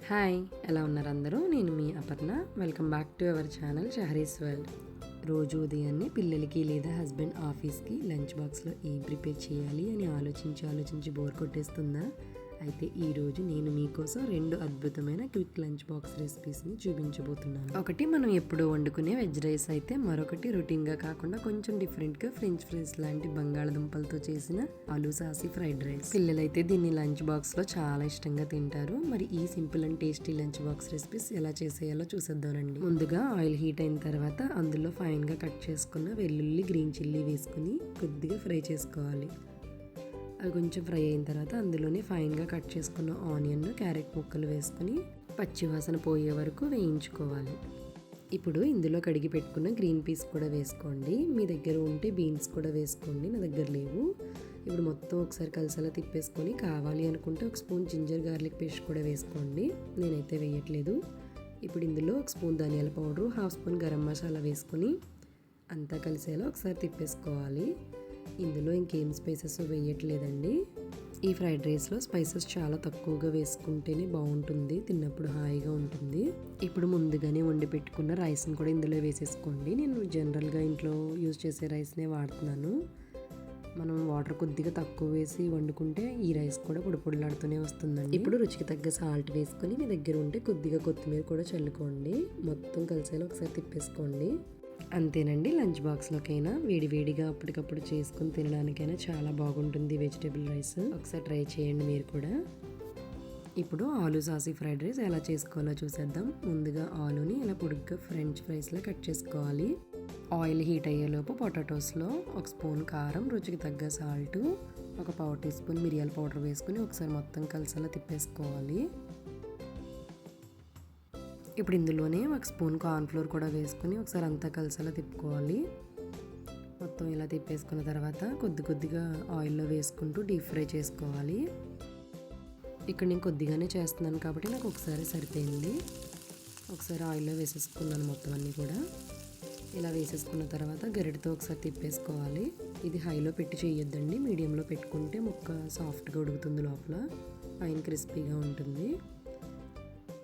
Hi, ఎలా ఉన్నారు అందరూ? నేను మీ Aparna. Welcome back to our channel Shahari's world. రోజు ఉదయాన్నే పిల్లలకి లేదా హస్బెండ్ ఆఫీస్కి లంచ్ బాక్స్లో ఏం ప్రిపేర్ చేయాలి అని ఆలోచించి బోర్ కొట్టేస్తుందా? అయితే ఈరోజు నేను మీకోసం 2 అద్భుతమైన క్విక్ లంచ్ బాక్స్ రెసిపీస్ని చూపించబోతున్నాను. ఒకటి మనం ఎప్పుడూ వండుకునే వెజ్ రైస్ అయితే, మరొకటి రొటీన్గా కాకుండా కొంచెం డిఫరెంట్గా ఫ్రెంచ్ ఫ్రైస్ లాంటి బంగాళదుంపలతో చేసిన ఆలూ సాసి ఫ్రైడ్ రైస్. పిల్లలైతే దీన్ని లంచ్ బాక్స్లో చాలా ఇష్టంగా తింటారు. మరి ఈ simple and tasty lunch box recipes ఎలా చేసేయాలో చూసేద్దామండి. ముందుగా ఆయిల్ హీట్ అయిన తర్వాత అందులో ఫైన్గా కట్ చేసుకున్న వెల్లుల్లి, గ్రీన్ చిల్లీ వేసుకుని కొద్దిగా ఫ్రై చేసుకోవాలి. అవి కొంచెం ఫ్రై అయిన తర్వాత అందులోనే ఫైన్గా కట్ చేసుకున్న ఆనియన్, క్యారెట్ ముక్కలు వేసుకుని పచ్చివాసన పోయే వరకు వేయించుకోవాలి. ఇప్పుడు ఇందులో కడిగి పెట్టుకున్న గ్రీన్ పీస్ కూడా వేసుకోండి. మీ దగ్గర ఉంటే బీన్స్ కూడా వేసుకోండి, నా దగ్గర లేవు. ఇప్పుడు మొత్తం ఒకసారి కలిసేలా తిప్పేసుకొని కావాలి అనుకుంటే ఒక స్పూన్ జింజర్ గార్లిక్ పేస్ట్ కూడా వేసుకోండి. నేనైతే వేయట్లేదు. ఇప్పుడు ఇందులో ఒక స్పూన్ ధనియాల powder, half spoon garam masala వేసుకొని అంతా కలిసేలా ఒకసారి తిప్పేసుకోవాలి. ఇందులో ఇంకేం స్పైసెస్ వేయట్లేదండి. ఈ ఫ్రైడ్ రైస్లో స్పైసెస్ చాలా తక్కువగా వేసుకుంటేనే బాగుంటుంది, తిన్నప్పుడు హాయిగా ఉంటుంది. ఇప్పుడు ముందుగానే వండి పెట్టుకున్న రైస్ని కూడా ఇందులో వేసేసుకోండి. నేను జనరల్గా ఇంట్లో యూజ్ చేసే రైస్నే వాడుతున్నాను. మనం వాటర్ కొద్దిగా తక్కువ వేసి వండుకుంటే ఈ రైస్ కూడా పొడిలాడుతూనే వస్తుందండి. ఇప్పుడు రుచికి తగ్గ సాల్ట్ వేసుకొని మీ దగ్గర ఉంటే కొద్దిగా కొత్తిమీర కూడా చల్లుకోండి. మొత్తం కలిసేలా ఒకసారి తిప్పేసుకోండి. అంతేనండి. లంచ్ బాక్స్లోకైనా వేడివేడిగా అప్పటికప్పుడు చేసుకుని తినడానికైనా చాలా బాగుంటుంది వెజిటేబుల్ రైస్. ఒకసారి ట్రై చేయండి మీరు కూడా. ఇప్పుడు ఆలూ సాసి ఫ్రైడ్ రైస్ ఎలా చేసుకోవాలో చూసేద్దాం. ముందుగా ఆలూని ఇలా పొడుగ్గా ఫ్రెంచ్ ఫ్రైస్లో కట్ చేసుకోవాలి. ఆయిల్ హీట్ అయ్యేలోపు పొటాటోస్లో ఒక స్పూన్ కారం, రుచికి తగ్గ సాల్ట్, ఒక పావు టీ స్పూన్ మిరియాల పౌడర్ వేసుకుని ఒకసారి మొత్తం కలిసేలా తిప్పేసుకోవాలి. ఇప్పుడు ఇందులోనే ఒక స్పూన్ కార్న్ఫ్లోర్ కూడా వేసుకుని ఒకసారి అంతా కలిసేలా తిప్పుకోవాలి. మొత్తం ఇలా తిప్పేసుకున్న తర్వాత కొద్దిగా ఆయిల్లో వేసుకుంటూ డీప్ ఫ్రై చేసుకోవాలి. ఇక్కడ నేను కొద్దిగానే చేస్తున్నాను కాబట్టి నాకు ఒకసారి సరిపోయింది. ఒకసారి ఆయిల్లో వేసేసుకున్నాను మొత్తం అన్నీ కూడా. ఇలా వేసేసుకున్న తర్వాత గరిటతో ఒకసారి తిప్పేసుకోవాలి. ఇది హైలో పెట్టి చేయొద్దండి, మీడియంలో పెట్టుకుంటే ముక్క సాఫ్ట్గా ఉడుకుతుంది, లోపల పైన క్రిస్పీగా ఉంటుంది.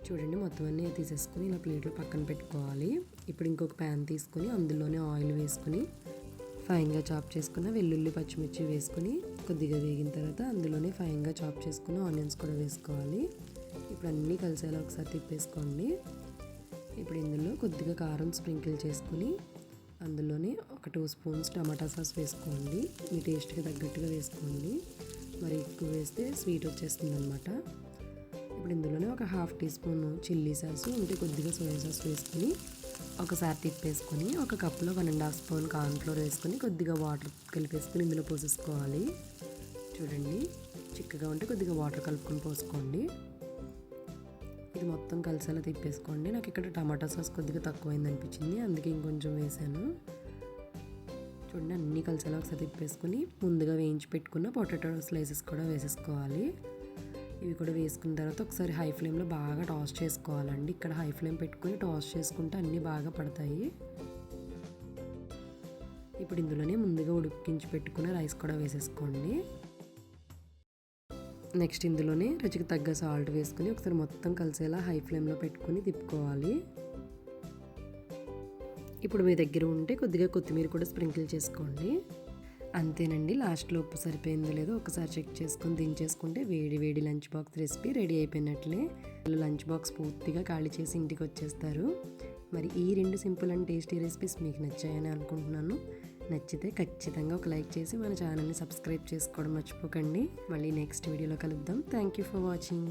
చూడండి, మొత్తం అన్నీ తీసేసుకుని ఇలా ప్లేట్లో పక్కన పెట్టుకోవాలి. ఇప్పుడు ఇంకొక ప్యాన్ తీసుకుని అందులోనే ఆయిల్ వేసుకుని ఫైన్గా చాప్ చేసుకున్న వెల్లుల్లి, పచ్చిమిర్చి వేసుకుని కొద్దిగా వేగిన తర్వాత అందులోనే ఫైన్గా చాప్ చేసుకున్న ఆనియన్స్ కూడా వేసుకోవాలి. ఇప్పుడు అన్నీ కలిసేలా ఒకసారి తిప్పేసుకోండి. ఇప్పుడు ఇందులో కొద్దిగా కారం స్ప్రింకిల్ చేసుకుని అందులోనే ఒక 2 స్పూన్స్ టమాటా సాస్ వేసుకోండి. మీ టేస్ట్కి తగ్గట్టుగా వేసుకోండి, మరి ఎక్కువ వేస్తే స్వీట్ వచ్చేస్తుంది అనమాట. ఇప్పుడు ఇందులోనే ఒక half teaspoon chilli sauce, ఉంటే కొద్దిగా సోయా సాస్ వేసుకుని ఒకసారి తిప్పేసుకొని ఒక కప్లో 1.5 స్పూన్ కార్న్ఫ్లోర్ వేసుకొని కొద్దిగా వాటర్ కలిపేసుకుని ఇందులో పోసేసుకోవాలి. చూడండి, చిక్కగా ఉంటే కొద్దిగా వాటర్ కలుపుకొని పోసుకోండి. ఇది మొత్తం కలిసేలా తిప్పేసుకోండి. నాకు ఇక్కడ టమాటా సాస్ కొద్దిగా తక్కువైంది అనిపించింది, అందుకే ఇంకొంచెం వేసాను. చూడండి, అన్నీ కలిసేలా ఒకసారి తిప్పేసుకుని ముందుగా వేయించి పెట్టుకున్న పొటాటో స్లైసెస్ కూడా వేసేసుకోవాలి. ఇవి కూడా వేసుకున్న తర్వాత ఒకసారి హై ఫ్లేమ్లో బాగా టాస్ చేసుకోవాలండి. ఇక్కడ హై ఫ్లేమ్ పెట్టుకుని టాస్ చేసుకుంటే అన్నీ బాగా పడతాయి. ఇప్పుడు ఇందులోనే ముందుగా ఉడికించి పెట్టుకున్న రైస్ కూడా వేసేసుకోండి. నెక్స్ట్ ఇందులోనే రుచికి తగ్గ సాల్ట్ వేసుకుని ఒకసారి మొత్తం కలిసేలా హై ఫ్లేమ్లో పెట్టుకుని తిప్పుకోవాలి. ఇప్పుడు మీ దగ్గర ఉంటే కొద్దిగా కొత్తిమీర కూడా స్ప్రింకిల్ చేసుకోండి. అంతేనండి. లాస్ట్లో ఉప్పు సరిపోయిందో లేదో ఒకసారి చెక్ చేసుకొని దించేసుకుంటే వేడి లంచ్ బాక్స్ రెసిపీ రెడీ అయిపోయినట్లే. లంచ్ బాక్స్ పూర్తిగా ఖాళీ చేసి ఇంటికి వచ్చేస్తారు. మరి ఈ 2 సింపుల్ అండ్ టేస్టీ రెసిపీస్ మీకు నచ్చాయని అనుకుంటున్నాను. నచ్చితే ఖచ్చితంగా ఒక లైక్ చేసి మన ఛానల్ని సబ్స్క్రైబ్ చేసుకోవడం మర్చిపోకండి. మళ్ళీ నెక్స్ట్ వీడియోలో కలుద్దాం. Thank you for watching.